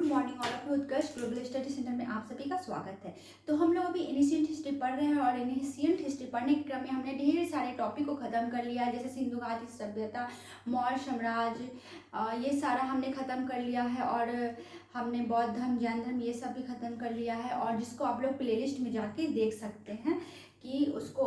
Morning all of you. Utkarsh global study centre में आप सभी का स्वागत है। तो हम लोग अभी एनिशियंट हिस्ट्री पढ़ रहे हैं और एनिशियंट हिस्ट्री पढ़ने के क्रम में हमने ढेर सारे टॉपिक को ख़त्म कर लिया, जैसे सिंधु घाटी सभ्यता, मौर्य साम्राज्य, ये सारा हमने ख़त्म कर लिया है। और हमने बौद्ध धर्म, जैन धर्म, ये सब भी ख़त्म कर लिया है। और जिसको आप लोग प्लेलिस्ट में जाके देख सकते हैं कि उसको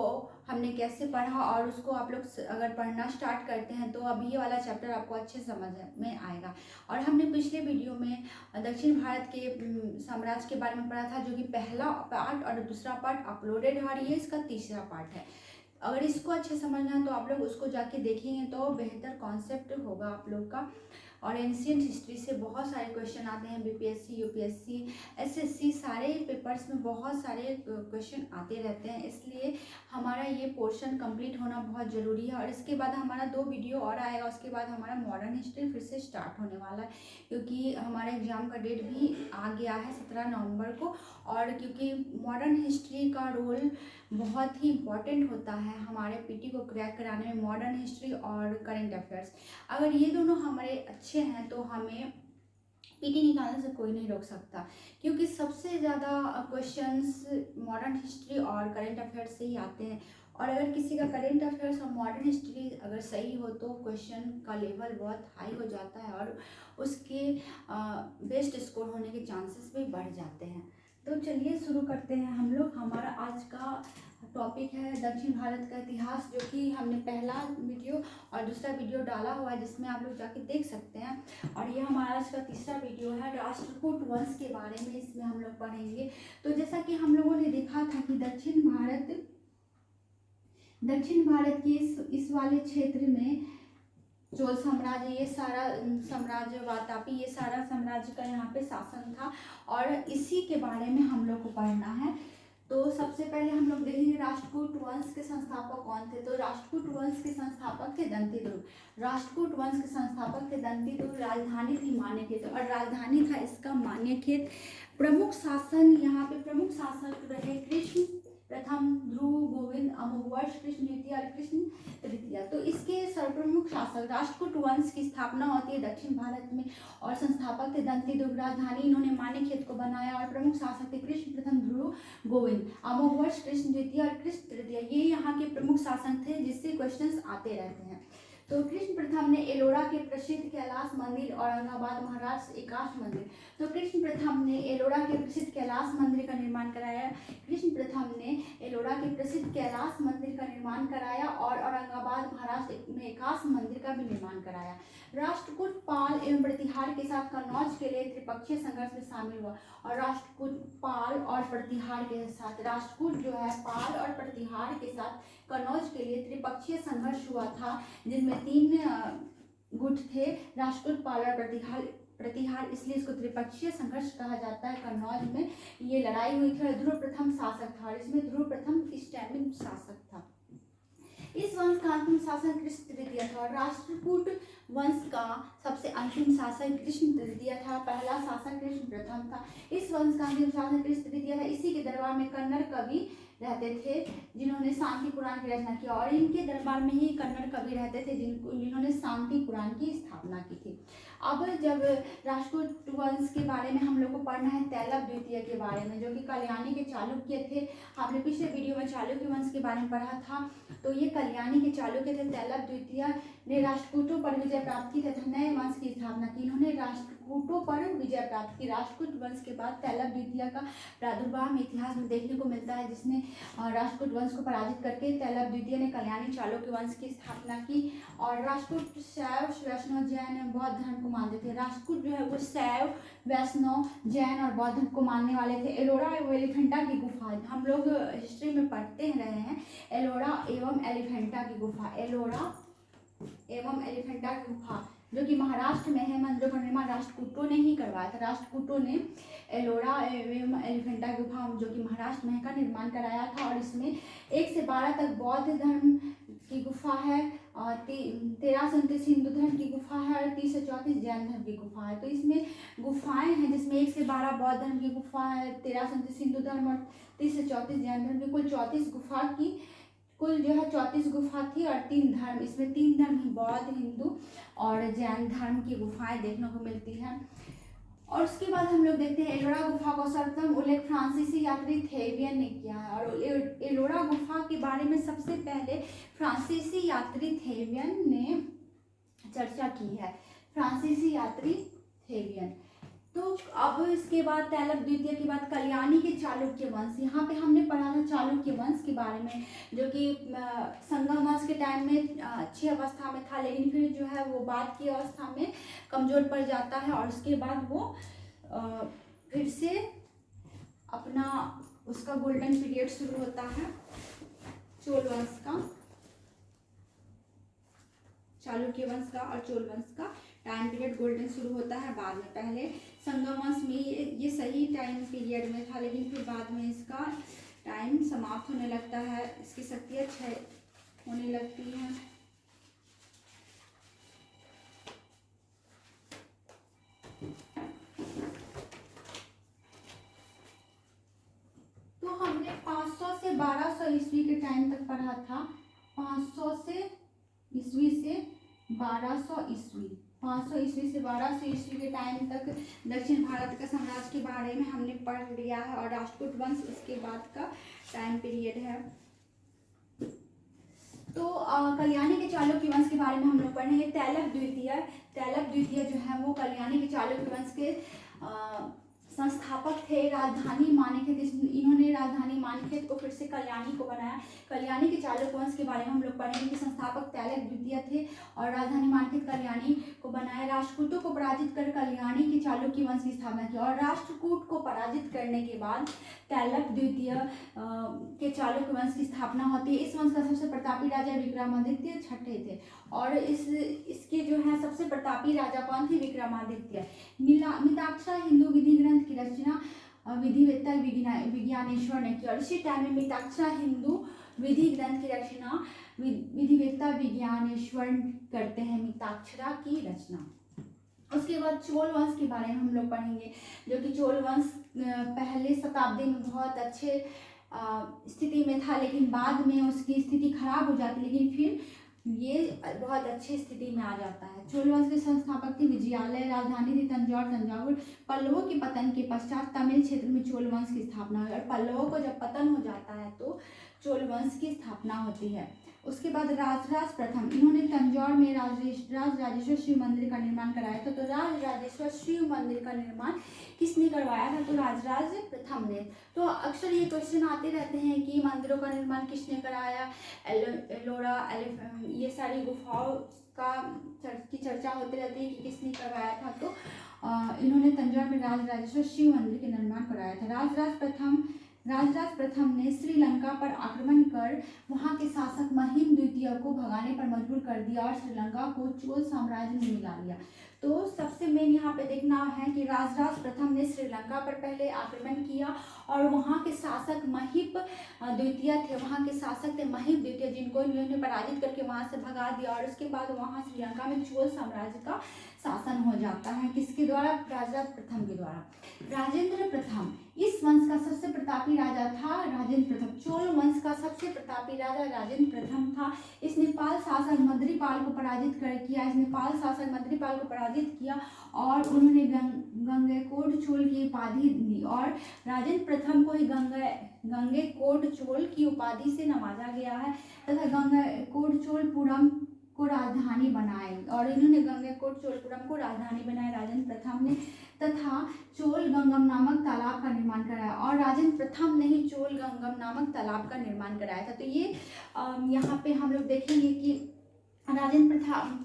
हमने कैसे पढ़ा, और उसको आप लोग अगर पढ़ना स्टार्ट करते हैं तो अभी ये वाला चैप्टर आपको अच्छे समझ में आएगा। और हमने पिछले वीडियो में दक्षिण भारत के साम्राज्य के बारे में पढ़ा था, जो कि पहला पार्ट और दूसरा पार्ट अपलोडेड है और ये इसका तीसरा पार्ट है। अगर इसको अच्छे समझना है तो आप लोग उसको जाके देखेंगे तो बेहतर कॉन्सेप्ट होगा आप लोग का। और एंशिएंट हिस्ट्री से बहुत सारे क्वेश्चन आते हैं, बीपीएससी, यूपीएससी, एसएससी, सारे पेपर्स में बहुत सारे क्वेश्चन आते रहते हैं, इसलिए हमारा ये पोर्शन कंप्लीट होना बहुत ज़रूरी है। और इसके बाद हमारा 2 वीडियो और आएगा, उसके बाद हमारा मॉडर्न हिस्ट्री फिर से स्टार्ट होने वाला है, क्योंकि हमारे एग्ज़ाम का डेट भी आ गया है 17 नवंबर को। और क्योंकि मॉडर्न हिस्ट्री का रोल बहुत ही इम्पॉर्टेंट होता है हमारे पीटी को क्रैक कराने में, मॉडर्न हिस्ट्री और करेंट अफेयर्स। अगर ये दोनों हमारे अच्छे हैं तो हमें पीटी निकालने से कोई नहीं रोक सकता, क्योंकि सबसे ज़्यादा क्वेश्चंस मॉडर्न हिस्ट्री और करेंट अफेयर्स से ही आते हैं। और अगर किसी का करेंट अफेयर्स और मॉडर्न हिस्ट्री अगर सही हो तो क्वेश्चन का लेवल बहुत हाई हो जाता है और उसके बेस्ट स्कोर होने के चांसेस भी बढ़ जाते हैं। तो चलिए शुरू करते हैं हम लोग। हमारा आज का टॉपिक है दक्षिण भारत का इतिहास, जो कि हमने पहला वीडियो और दूसरा वीडियो डाला हुआ है, जिसमें आप लोग जाके देख सकते हैं। और ये हमारा आज का तीसरा वीडियो है, राष्ट्रकूट वंश के बारे में इसमें हम लोग पढ़ेंगे। तो जैसा कि हम लोगों ने देखा था कि दक्षिण भारत के इस वाले क्षेत्र में चोल साम्राज्य, ये सारा साम्राज्य, वातापी, ये सारा साम्राज्य का यहाँ पे शासन था, और इसी के बारे में हम लोग को पढ़ना है। तो सबसे पहले हम लोग देखेंगे राष्ट्रकूट वंश के संस्थापक कौन थे। तो राष्ट्रकूट वंश के संस्थापक थे दंतीदुर्ग। राष्ट्रकूट वंश के संस्थापक थे दंतीदुर्ग। राजधानी थी मान्यखेत, और राजधानी था इसका मान्यखेत। प्रमुख शासन, यहाँ पे प्रमुख शासक रहे कृष्ण प्रथम, ध्रुव, गोविंद, अमोघवर्ष, कृष्ण द्वितीय और कृष्ण तृतीय। तो इसके सर्वप्रमुख शासक, राष्ट्रकूट वंश की स्थापना होती है दक्षिण भारत में, और संस्थापक थे दंतीदुर्ग। राजधानी इन्होंने मान्यखेत को बनाया, और प्रमुख शासक थे कृष्ण प्रथम, ध्रुव, गोविंद, अमोघवर्ष, कृष्ण द्वितीय और कृष्ण तृतीय। ये यहाँ के प्रमुख शासक थे, जिससे क्वेश्चंस आते रहते हैं। तो कृष्ण प्रथम ने एलोरा के प्रसिद्ध कैलाश मंदिर, औरंगाबाद महाराष्ट्र एकाश मंदिर। तो कृष्ण प्रथम ने एलोरा के प्रसिद्ध कैलाश मंदिर का निर्माण कराया। कृष्ण प्रथम ने एलोरा के प्रसिद्ध कैलाश मंदिर का निर्माण कराया और औरंगाबाद महाराष्ट्र में एकाश मंदिर का भी निर्माण कराया। राष्ट्रकूट पाल एवं प्रतिहार के साथ कन्नौज के लिए त्रिपक्षीय संघर्ष में शामिल हुआ। और राष्ट्रकूट पाल और प्रतिहार के साथ, राष्ट्रकूट जो है पाल और प्रतिहार के साथ कन्नौज के लिए त्रिपक्षीय संघर्ष हुआ था, जिनमें 3 गुट थे, राष्ट्रकूट, पाल और प्रतिहार, इसलिए इसको त्रिपक्षीय संघर्ष कहा जाता है। कन्नौज में ये लड़ाई हुई थी और ध्रुव प्रथम शासक था, और इसमें ध्रुव प्रथम स्टैंडिंग शासक था। इस वंश का अंतिम शासन कृष्ण तृतीय था, और राष्ट्रकूट वंश का सबसे अंतिम शासक कृष्ण तृतीय था। पहला शासक कृष्ण प्रथम था। इस वंश का अंतिम शासक कृष्ण तृतीय था। इसी के दरबार में कन्नड़ कवि रहते थे, जिन्होंने शांति पुराण की रचना की, और इनके दरबार में ही कन्नड़ कवि रहते थे जिन्होंने शांति पुराण की स्थापना की थी। अब जब राष्ट्रकूट वंश के बारे में हम लोग को पढ़ना है तैलव द्वितीय के बारे में, जो कि कल्याणी के चालुक्य थे। हमने पिछले वीडियो में चालुक्य वंश के बारे में पढ़ा था। तो ये कल्याणी के चालुक्य थे। तैलव द्वितीय ने राष्ट्रकूटों पर विजय प्राप्त की तथा नए वंश की स्थापना की। इन्होंने राष्ट्रकूटों पर विजय प्राप्त की। राष्ट्रकूट वंश के बाद तैलव द्वितीय का प्रादुर्भाव में इतिहास में देखने को मिलता है, जिसने राष्ट्रकूट वंश को पराजित करके तैलव द्वितीय ने कल्याणी चालुक्य वंश की स्थापना की। और राष्ट्रकूट शैव, वैष्णव, जैन, बौद्ध धर्म को मानते थे। राष्ट्रकूट जो है वो शैव, वैष्णव, जैन और बौद्ध धर्म को मानने वाले थे। एलोरा एवं एलिफेंटा की गुफा, हम लोग हिस्ट्री में पढ़ते रहे हैं, एलोरा एवं एलिफेंटा की गुफा, एलोरा एवं एलिफेंटा की गुफा, जो कि महाराष्ट्र में है। मंदिरों का निर्माण राष्ट्रकूटों ने ही करवाया था। राष्ट्रकूटों ने एलोरा एवं एलिफेंटा की गुफा, जो कि महाराष्ट्र में है, का निर्माण कराया था। और इसमें 1 से 12 तक बौद्ध धर्म की गुफा है, 13 से 29 हिंदू धर्म की गुफा है, और 30 से 34 जैन धर्म की गुफा है। तो इसमें गुफाएं हैं, जिसमें 1 से 12 बौद्ध धर्म की गुफा है, 13 से 29 हिंदू धर्म और 30 से 34 जैन धर्म की, कुल 34 गुफा की, कुल जो है 34 गुफा थी। और 3 धर्म, इसमें 3 धर्म, बौद्ध, हिंदू और जैन धर्म की गुफाएं देखने को मिलती हैं। और उसके बाद हम लोग देखते हैं एलोरा गुफा का सर्वप्रथम उल्लेख फ्रांसीसी यात्री थेवियन ने किया है। और एलोरा गुफा के बारे में सबसे पहले फ्रांसीसी यात्री थेवियन ने चर्चा की है, फ्रांसीसी यात्री थेवियन। तो अब इसके बाद तैलप द्वितीय के बाद कल्याणी के चालुक्य वंश, यहाँ पे हमने पढ़ा था चालुक्य वंश के बारे में, जो कि संगम वंश के टाइम में अच्छी अवस्था में था, लेकिन फिर जो है वो बाद की अवस्था में कमजोर पड़ जाता है। और उसके बाद वो फिर से अपना उसका गोल्डन पीरियड शुरू होता है चोल वंश का, चालुक्य वंश का और चोल वंश का टाइम पीरियड गोल्डन शुरू होता है बाद में। पहले संगम वंश में ये सही टाइम पीरियड में था, लेकिन फिर बाद में इसका टाइम समाप्त होने लगता है, इसकी शक्तियाँ क्षय होने लगती हैं। तो हमने 500 से 1200 ईस्वी के टाइम तक पढ़ा था, 500 ईस्वी से 1200 ईस्वी, 500 ईस्वी से 1200 ईस्वी के टाइम तक दक्षिण भारत का साम्राज्य के बारे में हमने पढ़ लिया है। और राष्ट्रकूट वंश उसके बाद का टाइम पीरियड है। तो कल्याणी के चालुक्य वंश के बारे में हम लोग पढ़ेंगे। तैलप द्वितीय जो है वो कल्याणी के चालुक्य वंश के संस्थापक थे। राजधानी मानेखेत, इन्होंने राजधानी मानेखेत को फिर से कल्याणी को बनाया। कल्याणी के चालुक्य वंश के बारे में हम लोग पढ़ेंगे कि संस्थापक तैलप द्वितीय थे और राजधानी मानेखेत कल्याणी को बनाया। राष्ट्रकूटों को पराजित कर कल्याणी के चालुक्य वंश की स्थापना की और राष्ट्रकूट को पराजित करने के बाद तैलप द्वितीय के चालुक्य वंश की स्थापना होती है। इस वंश का सबसे प्रतापी राजा विक्रमादित्य छठे थे और इसके जो है सबसे प्रतापी राजा कौन थे? विक्रमादित्य। मिताक्षरा हिंदू विधि ग्रंथ की रचना विधिवेत्ता विज्ञानेश्वर ने की और इसी टाइम में मिताक्षरा हिंदू विधि ग्रंथ की रचना विधिवेत्ता विज्ञानेश्वर करते हैं, मिताक्षरा की रचना। उसके बाद चोल वंश के बारे में हम लोग पढ़ेंगे, जो कि चोल वंश पहले शताब्दी में बहुत अच्छे स्थिति में था, लेकिन बाद में उसकी स्थिति खराब हो जाती, लेकिन फिर ये बहुत अच्छी स्थिति में आ जाता है। चोल वंश के संस्थापक थे विजयालय, राजधानी थी तंजौर। पल्लवों के पतन के पश्चात तमिल क्षेत्र में चोल वंश की स्थापना हुई और पल्लवों को जब पतन हो जाता है तो चोल वंश की स्थापना होती है। उसके बाद राजराज प्रथम, इन्होंने तंजौर में राजराजेश्वर शिव मंदिर का निर्माण कराया था। तो राजराजेश्वर शिव मंदिर का निर्माण किसने करवाया था? तो राजराज प्रथम ने। तो अक्सर ये क्वेश्चन आते रहते हैं कि मंदिरों का निर्माण किसने कराया, एलोरा ये सारी गुफाओं की चर्चा होती रहती है कि किसने करवाया था। तो इन्होंने तंजौर में राजराजेश्वर शिव मंदिर का निर्माण कराया था। राजराज प्रथम ने श्रीलंका पर आक्रमण कर वहां के शासक महिंद द्वितीय को भगाने पर मजबूर कर दिया और श्रीलंका को चोल साम्राज्य में मिला लिया। तो सबसे मेन यहाँ पे देखना है कि राजराज प्रथम ने श्रीलंका पर पहले आक्रमण किया और वहाँ के शासक महिप द्वितीय थे, वहाँ के शासक थे महिप द्वितीय, जिनको इन्होंने पराजित करके वहाँ से भगा दिया और उसके बाद वहाँ श्रीलंका में चोल साम्राज्य का शासन हो जाता है। किसके द्वारा? राजराज प्रथम के द्वारा। राजेंद्र प्रथम, इस वंश का सबसे प्रतापी राजा था राजेंद्र प्रथम। चोल वंश का सबसे प्रतापी राजा राजेंद्र प्रथम था। इसने पाल शासक मद्रीपाल को पराजित किया और उन्होंने गंगैकोंड चोल की उपाधि दी और राजेंद्र प्रथम को ही गंगैकोंड चोल की उपाधि से नवाजा गया है तथा गंगैकोंड चोलपुरम को राजधानी बनाए और इन्होंने गंगैकोंड चोलपुरम को राजधानी बनाए राजेंद्र प्रथम ने तथा चोल गंगम नामक तालाब का निर्माण कराया और राजेंद्र प्रथम ने ही चोल गंगम नामक तालाब का निर्माण कराया था। तो ये यहाँ पे हम लोग देखेंगे कि राजेंद्र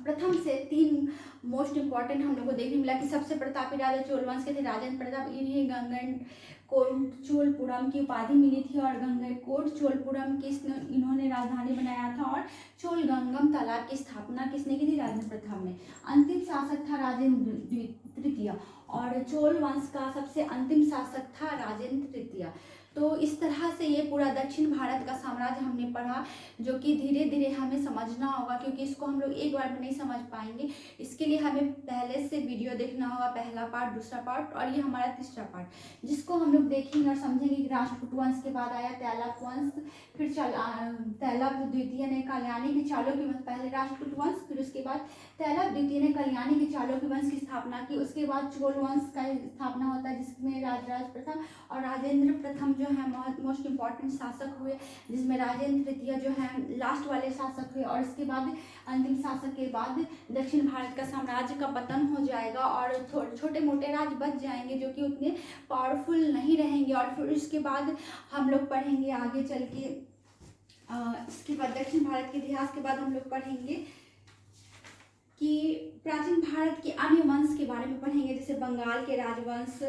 प्रथम से तीन मोस्ट इम्पॉर्टेंट हम लोग को देखने मिला कि सबसे प्रतापी राजा चोल वंश के थे राजेंद्र प्रताप, इन्हें गंगैकोंड चोलपुरम की उपाधि मिली थी और गंगैकोंड चोलपुरम की इन्होंने राजधानी बनाया था और चोल गंगम तालाब की स्थापना किसने की थी? राजेंद्र प्रथम ने। अंतिम शासक था राजेंद्र तृतीय और चोल वंश का सबसे अंतिम शासक था राजेंद्र तृतीय। तो इस तरह से ये पूरा दक्षिण भारत का साम्राज्य हमने पढ़ा, जो कि धीरे धीरे हमें समझना होगा, क्योंकि इसको हम लोग एक बार में नहीं समझ पाएंगे। इसके लिए हमें पहले से वीडियो देखना होगा, पहला पार्ट, दूसरा पार्ट और ये हमारा तीसरा पार्ट, जिसको हम लोग देखेंगे और समझेंगे कि राष्ट्रकूट वंश के बाद आया तैलप वंश, फिर तैलप द्वितीय ने कल्याणी के चालुक्य वंश, पहले राष्ट्रकूट वंश, फिर उसके बाद तैलप द्वितीय ने कल्याणी के चालुक्य वंश की स्थापना की। उसके बाद चोल वंश का स्थापना होता है, जिसमें राजराज प्रथम और राजेंद्र प्रथम जो है मोस्ट इम्पॉर्टेंट शासक हुए, जिसमें राजेंद्र तृतीय जो है लास्ट वाले शासक हुए। और इसके बाद अंतिम शासक के बाद दक्षिण भारत का साम्राज्य का पतन हो जाएगा और छोटे मोटे राज्य बच जाएंगे, जो कि उतने पावरफुल नहीं रहेंगे। और फिर उसके बाद हम लोग पढ़ेंगे आगे चल के, इसके बाद दक्षिण भारत के इतिहास के बाद हम लोग पढ़ेंगे कि प्राचीन भारत के अन्य वंश के बारे में पढ़ेंगे, जैसे बंगाल के राजवंश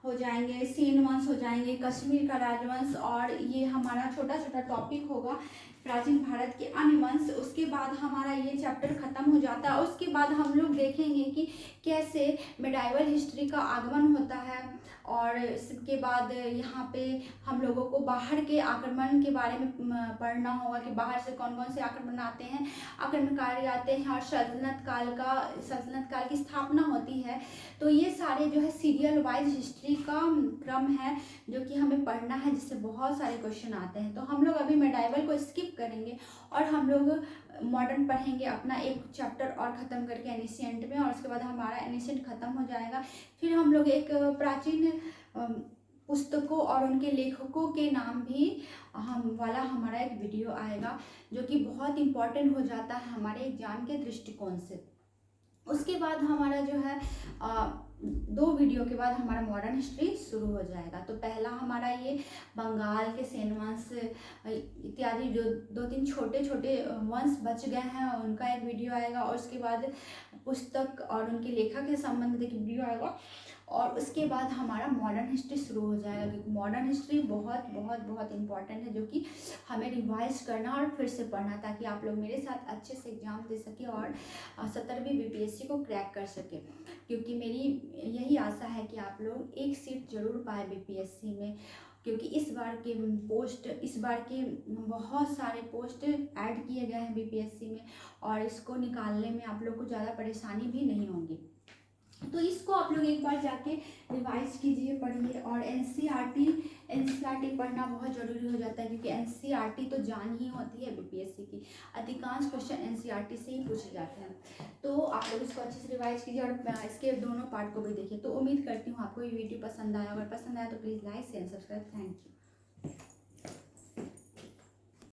हो जाएंगे, सेन वंश हो जाएंगे, कश्मीर का राजवंश, और ये हमारा छोटा छोटा टॉपिक होगा प्राचीन भारत के अन्य वंश। उसके बाद हमारा ये चैप्टर खत्म हो जाता है। उसके बाद हम लोग देखेंगे कि कैसे मेडाइवल हिस्ट्री का आगमन होता है, और इसके बाद यहाँ पे हम लोगों को बाहर के आक्रमण के बारे में पढ़ना होगा कि बाहर से कौन कौन से आक्रमण आते हैं, आक्रमणकारी आते हैं, और सल्तनत काल की स्थापना होती है। तो ये सारे जो है सीरियल वाइज हिस्ट्री का क्रम है जो कि हमें पढ़ना है, जिससे बहुत सारे क्वेश्चन आते हैं। तो हम लोग अभी मेडाइवल को स्किप करेंगे और हम लोग मॉडर्न पढ़ेंगे अपना एक चैप्टर और ख़त्म करके एनिशिएंट में, और उसके बाद हमारा एनिशिएंट ख़त्म हो जाएगा। फिर हम लोग एक प्राचीन पुस्तकों और उनके लेखकों के नाम भी हमारा एक वीडियो आएगा, जो कि बहुत इम्पॉर्टेंट हो जाता है हमारे एग्जाम के दृष्टिकोण से। उसके बाद हमारा जो है 2 वीडियो के बाद हमारा मॉडर्न हिस्ट्री शुरू हो जाएगा। तो पहला हमारा ये बंगाल के सेन वंश इत्यादि जो 2-3 छोटे छोटे वंश बच गए हैं उनका एक वीडियो आएगा, और उसके बाद पुस्तक और उनके लेखक के संबंधित एक वीडियो आएगा, और उसके बाद हमारा मॉडर्न हिस्ट्री शुरू हो जाएगा। क्योंकि मॉडर्न हिस्ट्री बहुत बहुत बहुत इंपॉर्टेंट है, जो कि हमें रिवाइज करना और फिर से पढ़ना, ताकि आप लोग मेरे साथ अच्छे से एग्जाम दे सके और 17वीं बीपीएससी को क्रैक कर सके। क्योंकि मेरी यही आशा है कि आप लोग एक सीट जरूर पाए बीपीएससी में, क्योंकि इस बार के बहुत सारे पोस्ट ऐड किए गए हैं बीपीएससी में, और इसको निकालने में आप लोग को ज़्यादा परेशानी भी नहीं होगी। तो इसको आप लोग एक बार जाके रिवाइज कीजिए, पढ़िए। और एनसीईआरटी पढ़ना बहुत ज़रूरी हो जाता है, क्योंकि एनसीईआरटी तो जान ही होती है बीपीएससी की, अधिकांश क्वेश्चन एनसीईआरटी से ही पूछे जाते हैं। तो आप लोग इसको अच्छे से रिवाइज कीजिए और इसके दोनों पार्ट को भी देखिए। तो उम्मीद करती हूँ आपको ये वीडियो पसंद आया। अगर पसंद आया तो please like share subscribe. Thank you.